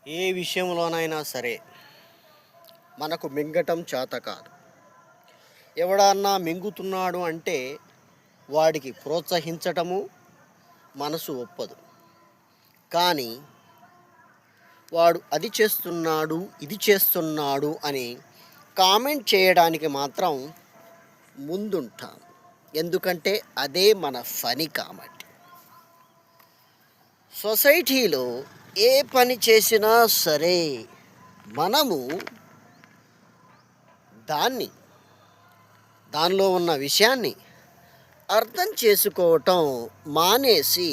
ఏ విషయంలోనైనా సరే మనకు మింగటం చేత కాదు. ఎవడన్నా మింగుతున్నాడు అంటే వాడికి ప్రోత్సహించటము మనసు ఒప్పదు. కానీ వాడు అది చేస్తున్నాడు ఇది చేస్తున్నాడు అని కామెంట్ చేయడానికి మాత్రం ముందుంటాం. ఎందుకంటే అదే మన ఫని కాబట్టి. సొసైటీలో ఏ పని చేసినా సరే మనము దానిలో ఉన్న విషయాన్ని అర్థం చేసుకోవటం మానేసి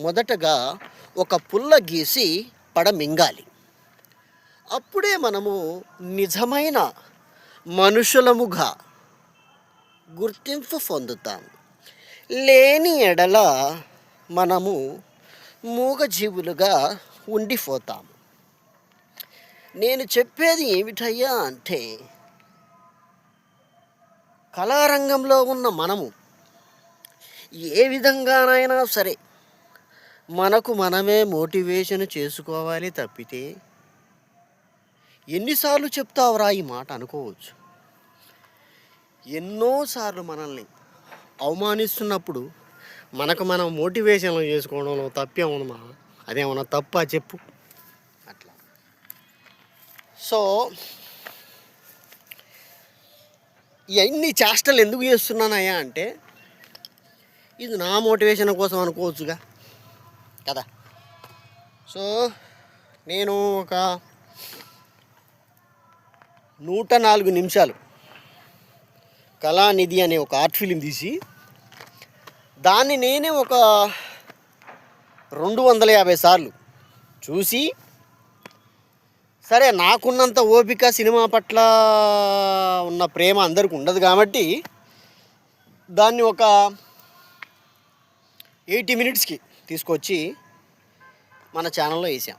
మొదటగా ఒక పుల్ల గీసి పడమింగాలి. అప్పుడే మనము నిజమైన మనుషులముగా గుర్తింపు పొందుతాం. లేని ఎడల మనము మూగజీవులుగా ఉండిపోతాము. నేను చెప్పేది ఏమిటయ్యా అంటే, కళారంగంలో ఉన్న మనము ఏ విధంగానైనా సరే మనకు మనమే మోటివేషన్ చేసుకోవాలి తప్పితే, ఎన్నిసార్లు చెప్తావురా ఈ మాట అనుకోవచ్చు. ఎన్నోసార్లు మనల్ని అవమానిస్తున్నప్పుడు మనకు మనం మోటివేషన్లు చేసుకోవడంలో తప్పేమన్నా, అదేమన్నా తప్ప చెప్పు. అట్లా సో ఇవన్నీ చేష్టలు ఎందుకు చేస్తున్నానయ్యా అంటే, ఇది నా మోటివేషన్ కోసం అనుకోవచ్చుగా కదా. సో నేను ఒక 104 నిమిషాలు కళానిధి అనే ఒక ఆర్ట్ ఫిలిం తీసి దాన్ని నేనే ఒక 250 సార్లు చూసి, సరే నాకున్నంత ఓపిక సినిమా పట్ల ఉన్న ప్రేమ అందరికి ఉండదు కాబట్టి దాన్ని ఒక 80 మినిట్స్కి తీసుకొచ్చి మన ఛానల్లో వేసాం.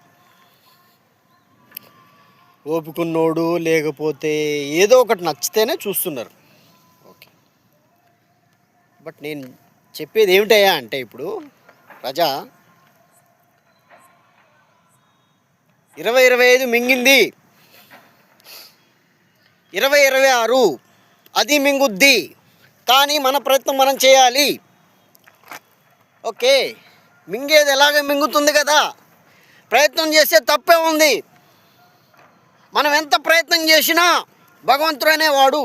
ఓపికన్నోడు లేకపోతే ఏదో ఒకటి నచ్చితేనే చూస్తున్నారు. ఓకే, బట్ నేను చెప్పేది ఏమిటయ్యా అంటే, ఇప్పుడు ప్రజా 2025 మింగింది, 2026 అది మింగుద్ది. కానీ మన ప్రయత్నం మనం చేయాలి. ఓకే, మింగేది ఎలాగ మింగుతుంది కదా, ప్రయత్నం చేస్తే తప్పే ఉంది. మనం ఎంత ప్రయత్నం చేసినా భగవంతుడు అనేవాడు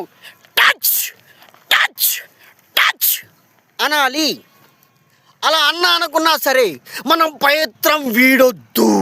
టచ్ టచ్ టచ్ అనాలి. అలా అనుకున్నా సరే మనం ప్రయత్నం వీడొద్దు.